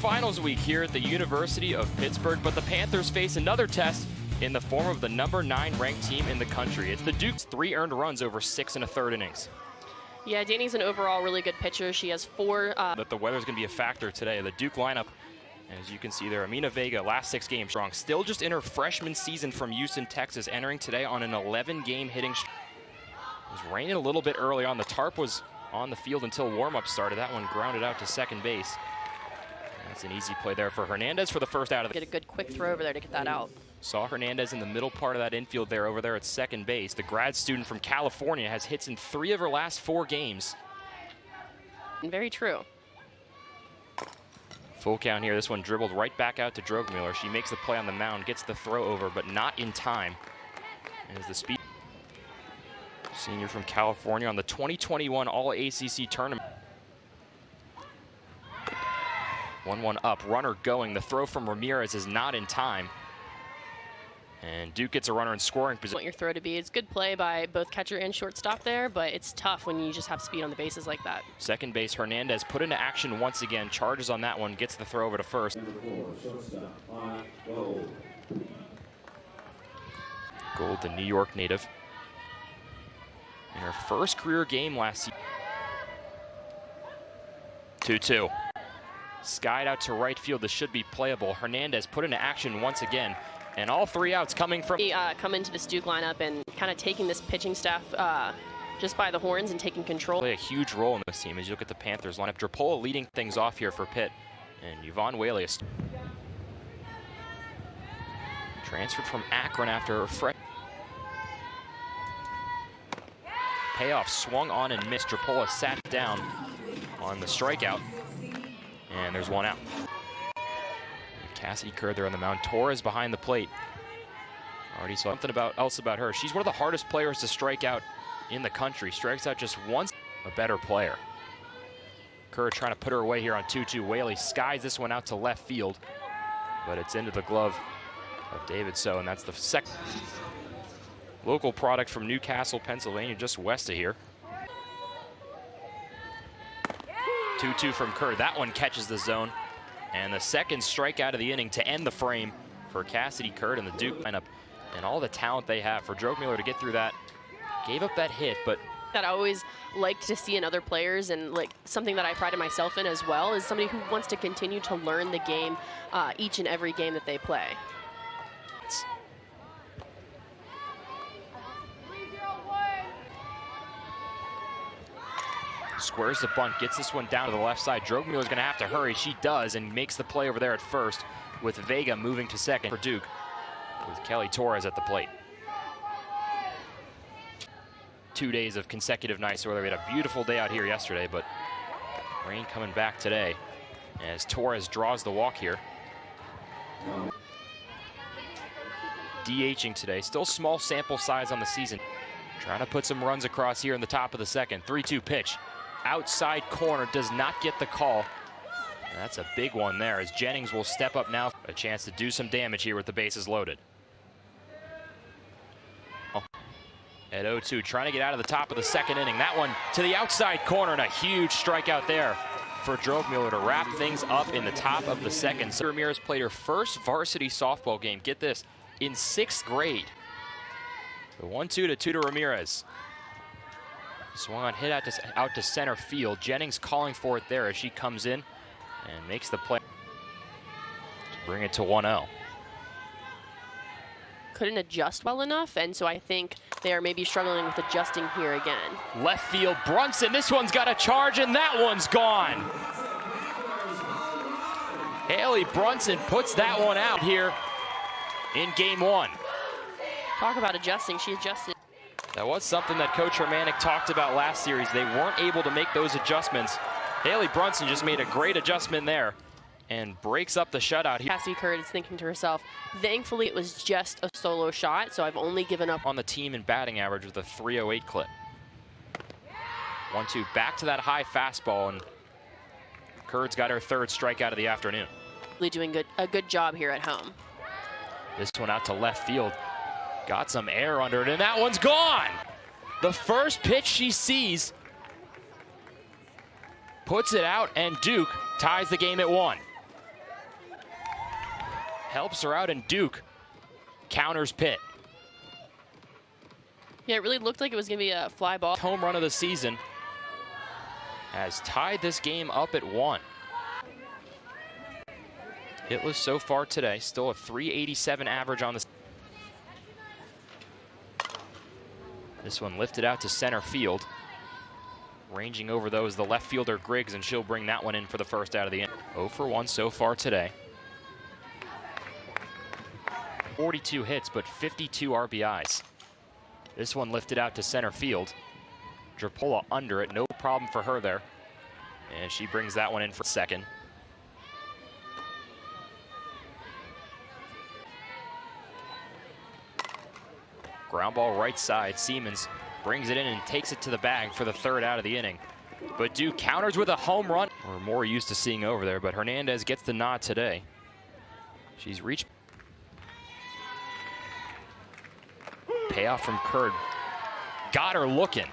finals week here at the University of Pittsburgh, but the Panthers face another test in the form of the #9 ranked team in the country. It's the Duke's 3 earned runs over 6 1/3 innings. Yeah, Danny's an overall really good pitcher. She has 4. That the weather's going to be a factor today. The Duke lineup, as you can see there, Amina Vega, last 6 games strong. Still just in her freshman season from Houston, Texas, entering today on an 11-game hitting streak. It was raining a little bit early on. The tarp was on the field until warm-up started. That one grounded out to second base. That's an easy play there for Hernandez for the first out of the... Get a good quick throw over there to get that out. Saw Hernandez in the middle part of that infield there, over there at second base. The grad student from California has hits in 3 of her last 4 games. Very true. Full count here. This one dribbled right back out to Drogmuller. She makes the play on the mound, gets the throw over, but not in time. As the speed... Senior from California on the 2021 All-ACC tournament. 1-1 up, runner going. The throw from Ramirez is not in time. And Duke gets a runner in scoring position. Want your throw to be. It's good play by both catcher and shortstop there, but it's tough when you just have speed on the bases like that. Second base, Hernandez put into action once again. Charges on that one, gets the throw over to first. Gold, the New York native. In her first career game last season. 2-2. Skied out to right field. This should be playable. Hernandez put into action once again. And all 3 outs coming from... Come into this Duke lineup and kind of taking this pitching staff just by the horns and taking control. Play a huge role in this team as you look at the Panthers lineup. Drapola leading things off here for Pitt. And Yvonne Whaley transferred from Akron after her freshman. Payoff swung on and missed. Drapola sat down on the strikeout. And there's 1 out. Cassidy Kerr there on the mound. Torres behind the plate. Already saw something else about her. She's one of the hardest players to strike out in the country. Strikes out just once. A better player. Kerr trying to put her away here on 2-2. Whaley skies this one out to left field. But it's into the glove of David So, and that's the second. Local product from Newcastle, Pennsylvania, just west of here. 2-2 from Kerr. That one catches the zone. And the second strikeout of the inning to end the frame for Cassidy Kerr and the Duke lineup. And all the talent they have for Drogmuller to get through that. Gave up that hit, but... That I always liked to see in other players, and like something that I prided myself in as well, is somebody who wants to continue to learn the game each and every game that they play. Squares the bunt, gets this one down to the left side. Drogmuller's going to have to hurry. She does, and makes the play over there at first, with Vega moving to second for Duke, with Kelly Torres at the plate. 2 days of consecutive nice weather. We had a beautiful day out here yesterday, but rain coming back today as Torres draws the walk here. DHing today. Still small sample size on the season. Trying to put some runs across here in the top of the second. 3-2 pitch. Outside corner, does not get the call. And that's a big one there as Jennings will step up now. A chance to do some damage here with the bases loaded. At 0-2, trying to get out of the top of the second inning. That one to the outside corner, and a huge strikeout there for Drogmuller to wrap things up in the top of the second. So Ramirez played her first varsity softball game, get this, in 6th grade. The 1-2 to 2 to Ramirez. Swung on, hit out to center field. Jennings calling for it there as she comes in and makes the play to bring it to 1-0. Couldn't adjust well enough, and so I think they are maybe struggling with adjusting here again. Left field, Brunson. This one's got a charge, and that one's gone. Haley Brunson puts that one out here in game 1. Talk about adjusting. She adjusted. That was something that Coach Hermanic talked about last series. They weren't able to make those adjustments. Haley Brunson just made a great adjustment there and breaks up the shutout here. Cassidy Kerr is thinking to herself, thankfully it was just a solo shot, so I've only given up on the team in batting average with a 308 clip. 1-2, back to that high fastball, and Kerr's got her 3rd strikeout of the afternoon. Really doing a good job here at home. This one out to left field. Got some air under it, and that one's gone. The first pitch she sees puts it out, and Duke ties the game at 1. helps her out, and Duke counters Pitt. Yeah, it really looked like it was going to be a fly ball. Home run of the season has tied this game up at 1. Hitless so far today, still a .387 average on the. This one lifted out to center field. Ranging over those, the left fielder Griggs, and she'll bring that one in for the first out of the inning. 0 for 1 so far today. 42 hits, but 52 RBIs. This one lifted out to center field. Drapola under it, no problem for her there. And she brings that one in for second. Ground ball right side, Siemens brings it in and takes it to the bag for the third out of the inning. But Duke counters with a home run. We're more used to seeing over there, but Hernandez gets the nod today. She's reached. Payoff from Kurd. Got her looking.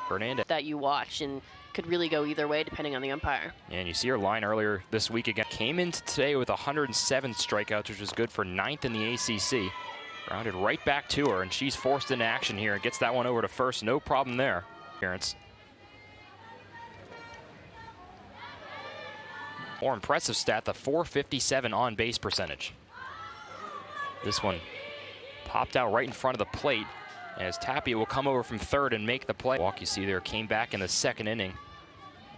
Hernandez. That you watch and could really go either way depending on the umpire. And you see her line earlier this week again. Came into today with 107 strikeouts, which was good for 9th in the ACC. Rounded right back to her, and she's forced into action here and gets that one over to first. No problem there. Appearance. More impressive stat, the .457 on-base percentage. This one popped out right in front of the plate as Tapia will come over from third and make the play. Walk you see there came back in the second inning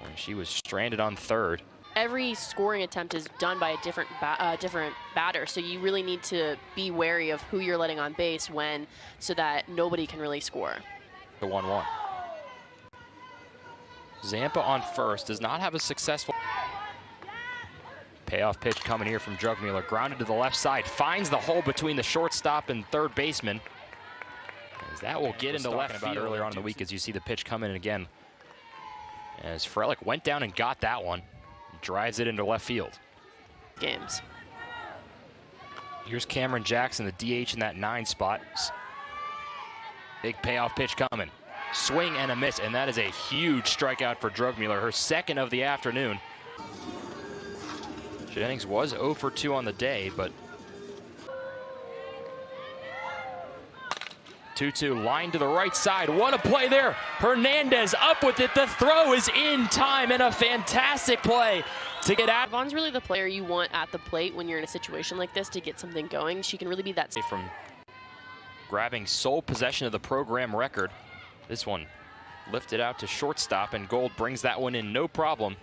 when she was stranded on third. Every scoring attempt is done by a different batter, so you really need to be wary of who you're letting on base when, so that nobody can really score. The 1-1. Zampa on first does not have a successful payoff pitch coming here from Drugmuller. Grounded to the left side, finds the hole between the shortstop and third baseman. As that will get into left field earlier on in the week as you see the pitch come in again. As Frelick went down and got that one. Drives it into left field. Games. Here's Cameron Jackson, the DH in that 9 spot. Big payoff pitch coming. Swing and a miss, and that is a huge strikeout for Drugmuller, her second of the afternoon. Jennings was 0 for 2 on the day, but 2-2 line to the right side. What a play there. Hernandez up with it. The throw is in time and a fantastic play to get out. Yvonne's really the player you want at the plate when you're in a situation like this to get something going. She can really be that. From grabbing sole possession of the program record. This one lifted out to shortstop, and Gold brings that one in no problem.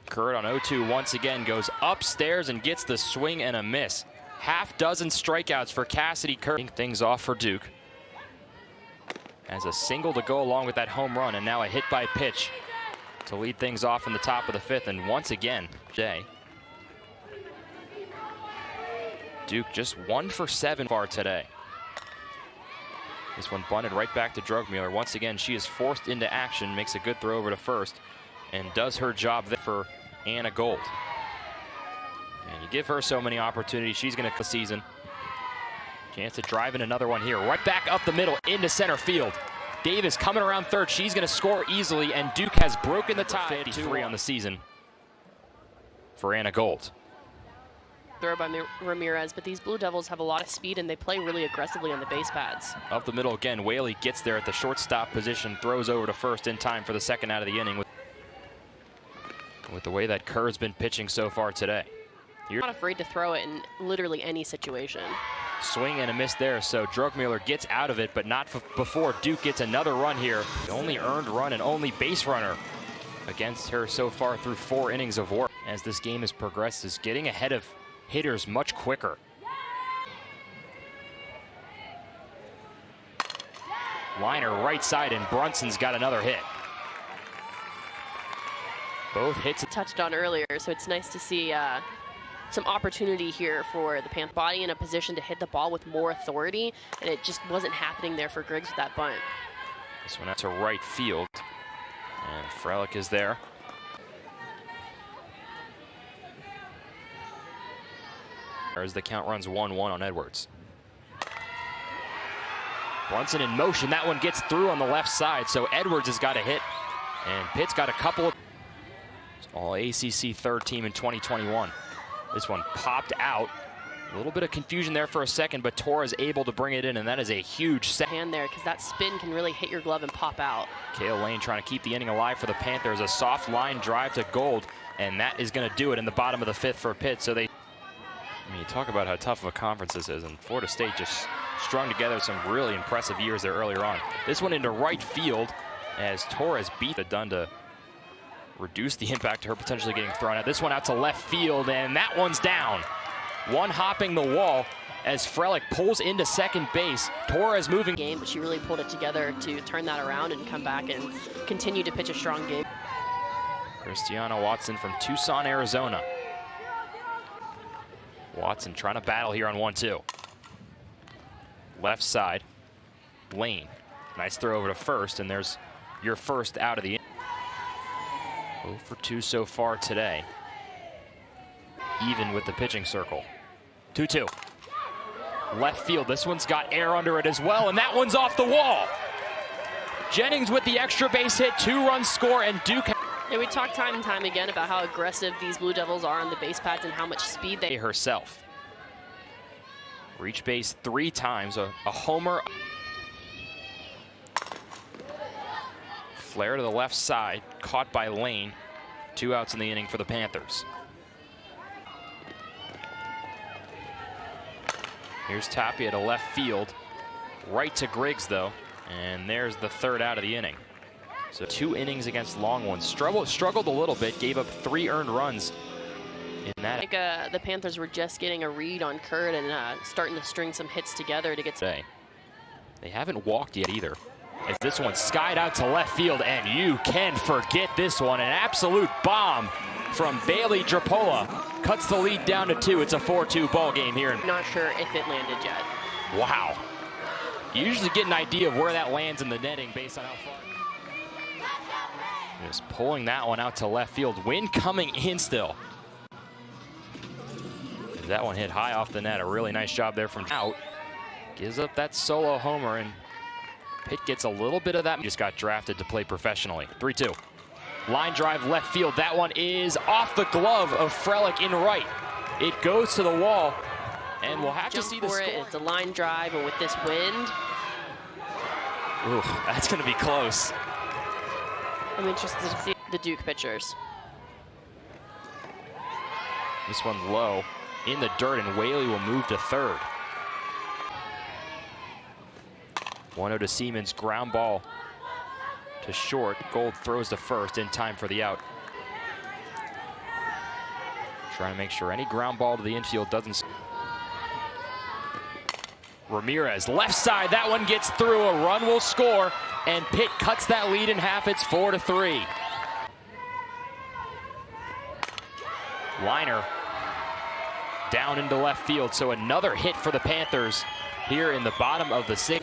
Kurd on 0-2 once again goes upstairs and gets the swing and a miss. Half dozen strikeouts for Cassidy Kurd. Things off for Duke. As a single to go along with that home run, and now a hit by pitch to lead things off in the top of the 5th. And once again, Jay. Duke just 1 for 7 far today. This one bunted right back to Drugmuller. Once again, she is forced into action, makes a good throw over to first, and does her job there for Anna Gold. And you give her so many opportunities, she's going to the season. Chance to drive in another one here. Right back up the middle into center field. Davis coming around third. She's going to score easily, and Duke has broken the tie. 53 on the season for Anna Gold. Throw by Ramirez, but these Blue Devils have a lot of speed and they play really aggressively on the base pads. Up the middle again, Whaley gets there at the shortstop position, throws over to first in time for the second out of the inning. With the way that Kerr's been pitching so far today. You're not afraid to throw it in literally any situation. Swing and a miss there, so Drugmuller gets out of it, but not before Duke gets another run here. The only earned run and only base runner against her so far through 4 innings of work. As this game has progressed, is getting ahead of hitters much quicker. Liner right side, and Brunson's got another hit. Both hits touched on earlier, so it's nice to see some opportunity here for the Panther. Body in a position to hit the ball with more authority, and it just wasn't happening there for Griggs with that bunt. This one out to right field, and Frelick is there. As the count runs 1-1 on Edwards. Brunson in motion. That one gets through on the left side, so Edwards has got a hit. And Pitt's got a couple of all ACC third team in 2021. This one popped out. A little bit of confusion there for a second, but Torres able to bring it in, and that is a huge hand there, because that spin can really hit your glove and pop out. Kale Lane trying to keep the inning alive for the Panthers. A soft line drive to Gold, and that is going to do it in the bottom of the fifth for Pitt. So they, I mean, you talk about how tough of a conference this is, and Florida State just strung together some really impressive years there earlier on. This one into right field as Torres beat it, done to reduce the impact to her potentially getting thrown out. This one out to left field, and that one's down. One hopping the wall as Frelick pulls into second base. Torres moving game, but she really pulled it together to turn that around and come back and continue to pitch a strong game. Christiana Watson from Tucson, Arizona. Watson trying to battle here on 1-2. Left side, Lane. Nice throw over to first, and there's your first out of the inning. 0 for 2 so far today. Even with the pitching circle. 2-2. Left field, this one's got air under it as well, and that one's off the wall. Jennings with the extra base hit, 2-run score, and Duke. Yeah, we talked time and time again about how aggressive these Blue Devils are on the base pads and how much speed they herself. Reach base 3 times, a homer. Flare to the left side, caught by Lane. 2 outs in the inning for the Panthers. Here's Tapia to left field. Right to Griggs, though. And there's the 3rd out of the inning. So 2 innings against long ones. Struggled a little bit, gave up 3 earned runs in that. I think the Panthers were just getting a read on Kurt and starting to string some hits together to get today. They haven't walked yet either. As this one skied out to left field, and you can forget this one. An absolute bomb from Bailey Drapola. Cuts the lead down to 2. It's a 4-2 ball game here. Not sure if it landed yet. Wow. You usually get an idea of where that lands in the netting based on how far. Just pulling that one out to left field. Wind coming in still. That one hit high off the net. A really nice job there from out. Gives up that solo homer, and Pitt gets a little bit of that. Just got drafted to play professionally. 3-2. Line drive left field. That one is off the glove of Frelick in right. It goes to the wall, and we'll have to see the score. It's a line drive, and with this wind, ooh, that's going to be close. I'm interested to see the Duke pitchers. This one low in the dirt, and Whaley will move to 3rd. 1-0 to Siemens, ground ball to short. Gold throws to first in time for the out. Trying to make sure any ground ball to the infield doesn't. Ramirez, left side, that one gets through. A run will score, and Pitt cuts that lead in half. It's 4-3. Liner down into left field, so another hit for the Panthers here in the bottom of the 6th.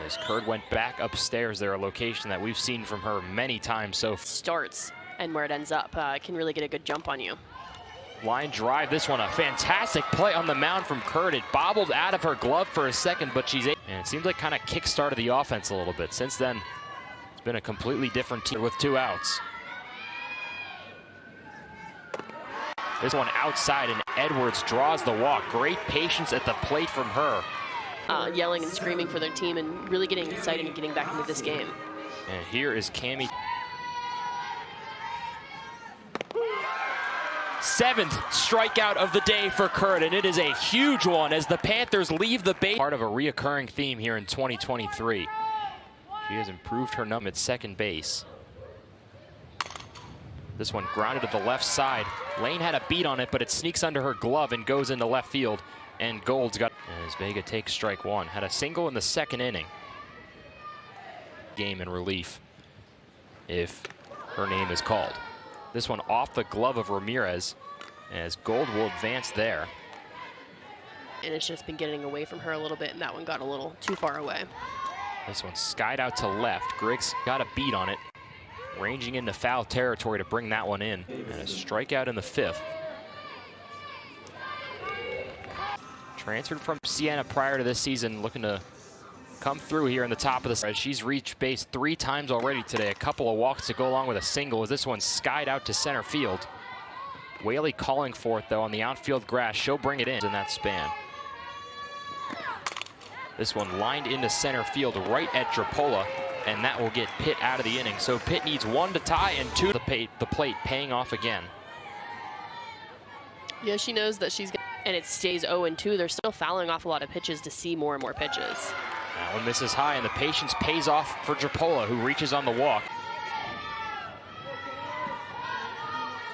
As Kurd went back upstairs there, a location that we've seen from her many times so starts and where it ends up can really get a good jump on you. Line drive, this one a fantastic play on the mound from Kurd. It bobbled out of her glove for a second, but she's able, and it seems like kind of kick-started the offense a little bit. Since then, it's been a completely different team with 2 outs. This one outside, and Edwards draws the walk. Great patience at the plate from her. Yelling and screaming for their team and really getting excited and getting back into this game. And here is Cammie. 7th strikeout of the day for Kurt, and it is a huge one as the Panthers leave the base. Part of a reoccurring theme here in 2023. She has improved her number at second base. This one grounded to the left side. Lane had a beat on it, but it sneaks under her glove and goes into left field. And Gold's got, as Vega takes strike 1. Had a single in the 2nd inning. Game in relief, if her name is called. This one off the glove of Ramirez, as Gold will advance there. And it's just been getting away from her a little bit, and that one got a little too far away. This one skied out to left. Griggs got a beat on it, ranging into foul territory to bring that one in. And a strikeout in the 5th. Transferred from Siena prior to this season, looking to come through here in the top of the spread. She's reached base 3 times already today. A couple of walks to go along with a single as this one skied out to center field. Whaley calling for it though on the outfield grass. She'll bring it in that span. This one lined into center field right at Drapola, and that will get Pitt out of the inning. So Pitt needs 1 to tie and 2 to the plate, paying off again. Yeah, she knows that and it stays 0-2. They're still fouling off a lot of pitches to see more and more pitches. That one misses high, and the patience pays off for Drapola, who reaches on the walk.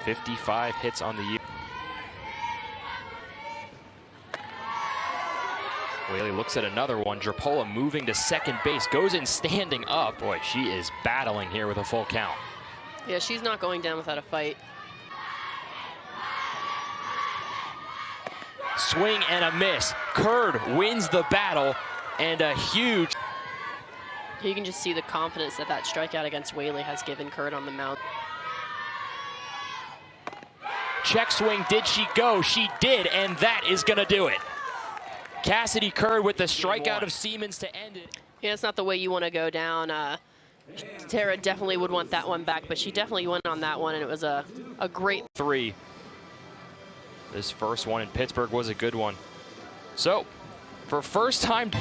55 hits on the year. Whaley looks at another one. Drapola moving to second base, goes in standing up. Boy, she is battling here with a full count. Yeah, she's not going down without a fight. Swing and a miss. Curd wins the battle, and a huge... You can just see the confidence that that strikeout against Whaley has given Curd on the mound. Check swing, did she go? She did, and that is gonna do it. Cassidy Curd with the strikeout of Siemens to end it. Yeah, it's not the way you want to go down. Tara definitely would want that one back, but she definitely went on that one, and it was a great 3. This first one in Pittsburgh was a good one. So, for first time...